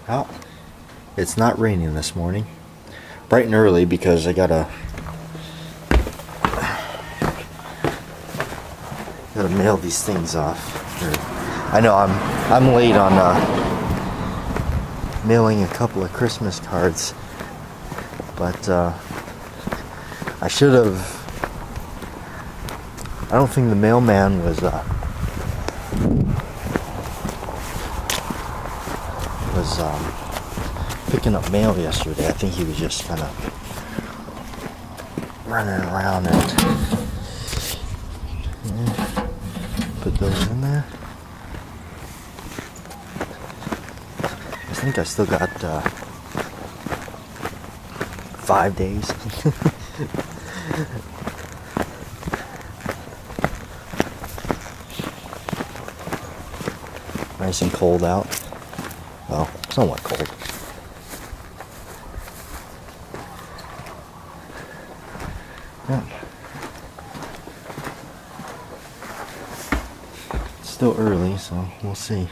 Well, it's not raining this morning. Bright and early because I gotta mail these things off. I know I'm late on mailing a couple of Christmas cards, but I should have. I don't think the mailman was picking up mail yesterday. I think he was just kind of running around and put those in there. I think I still got 5 days. Nice and cold out. Well, somewhat cold. Yeah. It's still early, so we'll see.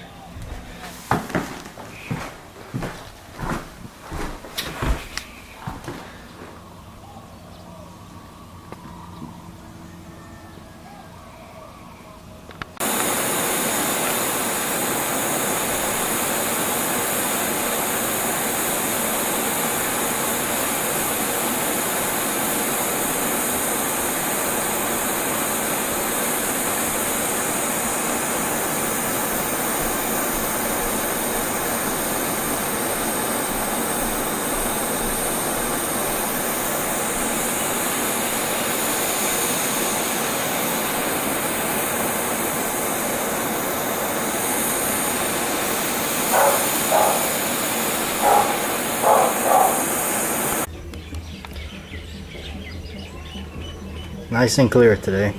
Nice and clear today.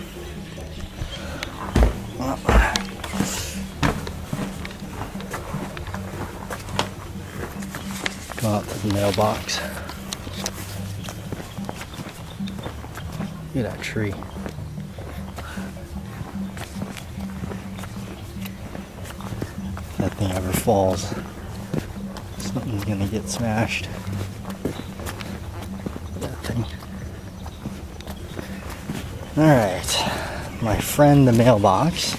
Go out to the mailbox. Look at that tree. If that thing ever falls, something's gonna get smashed. That thing. Alright, my friend the mailbox.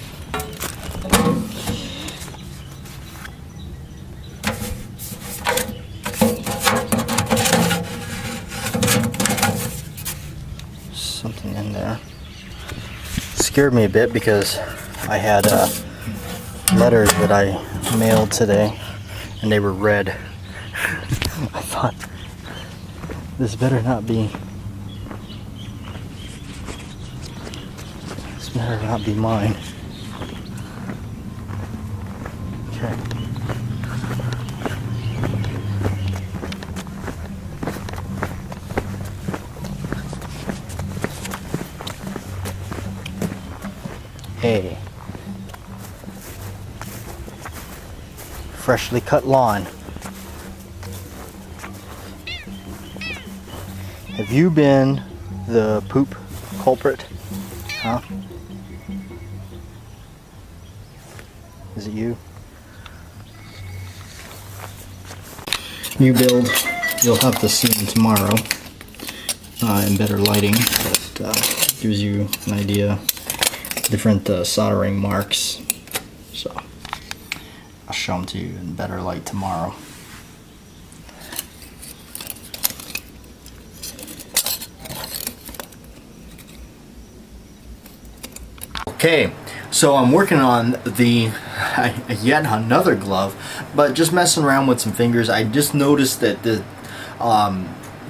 Something in there. Scared me a bit because I had letters that I mailed today and they were red. I thought, this better not be better not be mine. Okay. Hey. Freshly cut lawn. Have you been the poop culprit? Huh? Is it you? New build, you'll have to see them tomorrow in better lighting. But, gives you an idea, different soldering marks. So I'll show them to you in better light tomorrow. Okay, so I'm working on the yet another glove, but just messing around with some fingers. I just noticed that the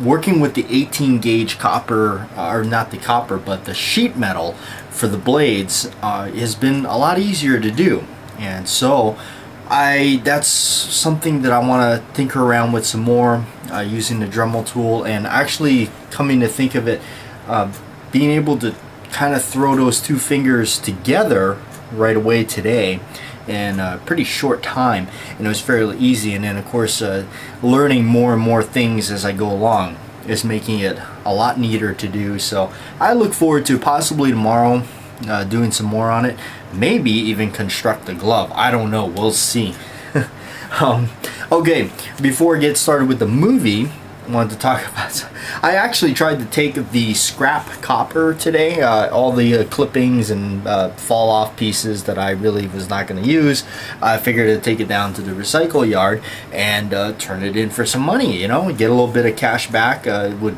working with the 18 gauge copper, or not the copper, but the sheet metal for the blades has been a lot easier to do, and so that's something that I want to tinker around with some more using the Dremel tool, and actually coming to think of it, being able to kind of throw those two fingers together right away today in a pretty short time, and it was fairly easy. And then of course learning more and more things as I go along is making it a lot neater to do. So I look forward to possibly tomorrow doing some more on it, maybe even construct a glove. I don't know, we'll see. Okay, before I get started with the movie, I wanted to talk about. I actually tried to take the scrap copper today, all the clippings and fall off pieces that I really was not going to use. I figured to take it down to the recycle yard and turn it in for some money, get a little bit of cash back. Would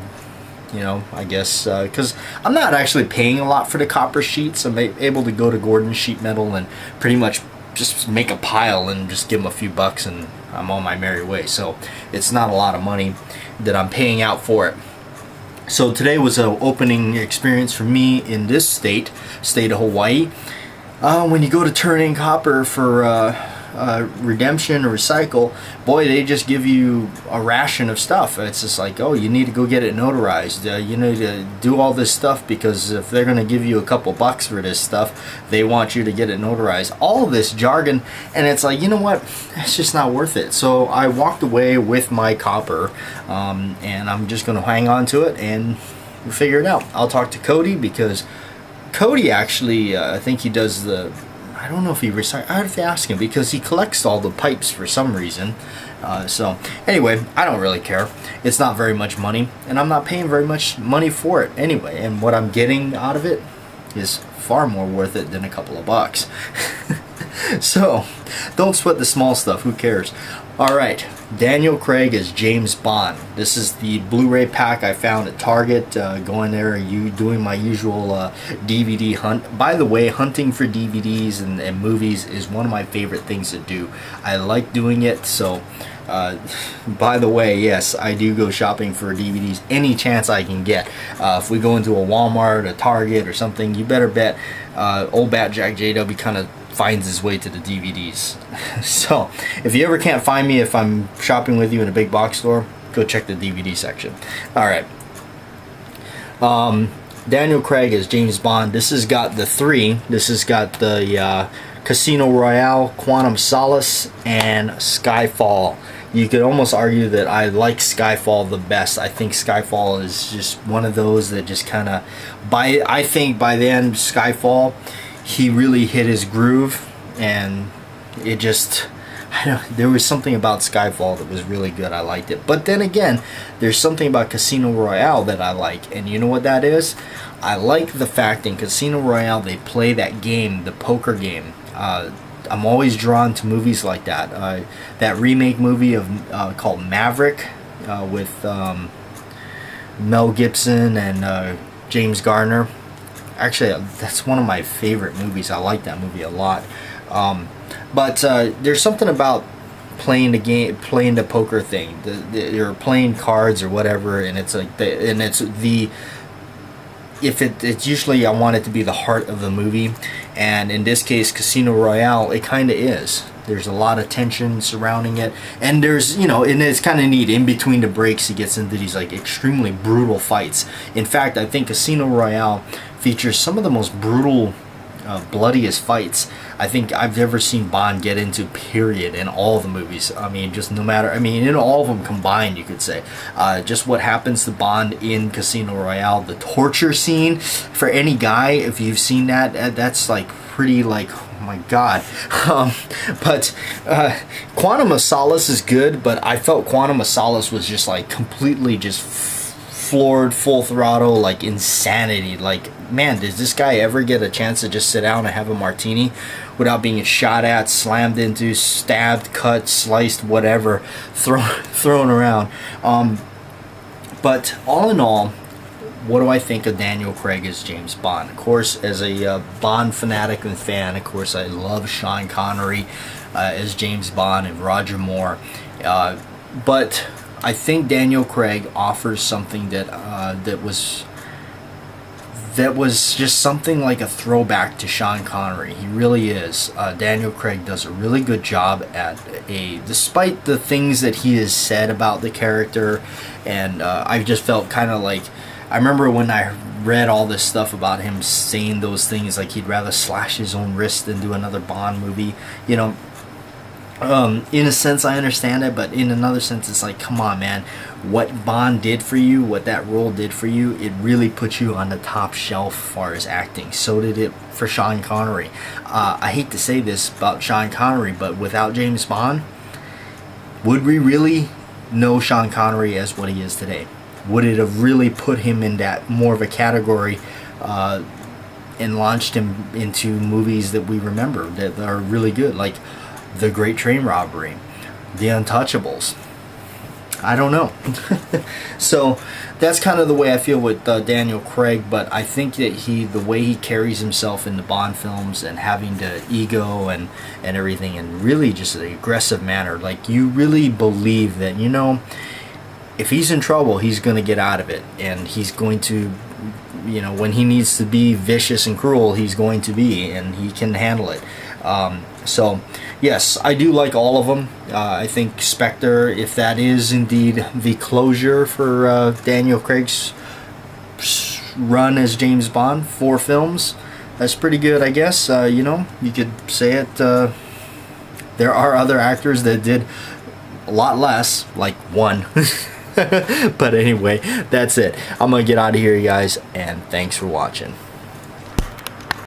I guess, because I'm not actually paying a lot for the copper sheets. I'm able to go to Gordon Sheet Metal and pretty much just make a pile and just give them a few bucks and I'm on my merry way. So it's not a lot of money that I'm paying out for it. So today was an opening experience for me in this state of Hawaii. When you go to turn in copper for redemption or recycle, boy, they just give you a ration of stuff. It's just like, oh, you need to go get it notarized. You need to do all this stuff because if they're going to give you a couple bucks for this stuff, they want you to get it notarized. All this jargon, and it's like, you know what? It's just not worth it. So I walked away with my copper, and I'm just going to hang on to it and figure it out. I'll talk to Cody because Cody actually, I think he does I don't know if he recycles. I have to ask him because he collects all the pipes for some reason. So anyway, I don't really care. It's not very much money, and I'm not paying very much money for it anyway. And what I'm getting out of it is far more worth it than a couple of bucks. So don't sweat the small stuff. Who cares? All right, Daniel Craig as James Bond. This is the Blu-ray pack I found at Target. Going there, doing my usual DVD hunt. By the way, hunting for DVDs and movies is one of my favorite things to do. I like doing it. So, by the way, yes, I do go shopping for DVDs any chance I can get. If we go into a Walmart, a Target, or something, you better bet old Bat Jack JW kind of finds his way to the DVDs. So if you ever can't find me if I'm shopping with you in a big box store, go check the DVD section. All right, Daniel Craig as James Bond. This has got the three. This has got the Casino Royale, Quantum Solace, and Skyfall. You could almost argue that I like Skyfall the best. I think Skyfall is just one of those that just kind of, I think by the end Skyfall, he really hit his groove, and it just, there was something about Skyfall that was really good. I liked it. But then again, there's something about Casino Royale that I like, and you know what that is? I like the fact in Casino Royale they play that game, the poker game. I'm always drawn to movies like that. That remake movie of called Maverick with Mel Gibson and James Garner. Actually, that's one of my favorite movies. I like that movie a lot. But there's something about playing the game, playing the poker thing. You're playing cards or whatever, and it's like it's usually I want it to be the heart of the movie, and in this case, Casino Royale, it kind of is. There's a lot of tension surrounding it, and there's, and it's kind of neat. In between the breaks, he gets into these like extremely brutal fights. In fact, I think Casino Royale features some of the most brutal, bloodiest fights I think I've ever seen Bond get into, period, in all the movies. I mean, just no matter, in all of them combined, you could say. Just what happens to Bond in Casino Royale, the torture scene, for any guy, if you've seen that, that's like pretty like, oh my god. But Quantum of Solace is good, but I felt Quantum of Solace was just like completely just floored, full throttle, like insanity. Like, man, does this guy ever get a chance to just sit down and have a martini without being shot at, slammed into, stabbed, cut, sliced, whatever, thrown around? But all in all, what do I think of Daniel Craig as James Bond? Of course, as a Bond fanatic and fan, of course, I love Sean Connery as James Bond and Roger Moore. But I think Daniel Craig offers something that was just something like a throwback to Sean Connery. He really is. Daniel Craig does a really good job despite the things that he has said about the character, and I just felt kind of like, I remember when I read all this stuff about him saying those things, like he'd rather slash his own wrist than do another Bond movie, in a sense I understand it, but in another sense it's like, come on, man, what Bond did for you, what that role did for you, it really put you on the top shelf as far as acting. So did it for Sean Connery. I hate to say this about Sean Connery, but without James Bond, would we really know Sean Connery as what he is today? Would it have really put him in that more of a category and launched him into movies that we remember that are really good, like The Great Train Robbery, The Untouchables? I don't know. So that's kind of the way I feel with Daniel Craig, but I think that the way he carries himself in the Bond films and having the ego and everything, and really just the aggressive manner, like you really believe that, you know, if he's in trouble, he's going to get out of it, and he's going to, you know, when he needs to be vicious and cruel, he's going to be, and he can handle it. So yes, I do like all of them. I think Spectre, if that is indeed the closure for Daniel Craig's run as James Bond, 4 films, that's pretty good, I guess. You know, you could say it. There are other actors that did a lot less, like 1. But anyway, that's it. I'm gonna get out of here, you guys, and thanks for watching.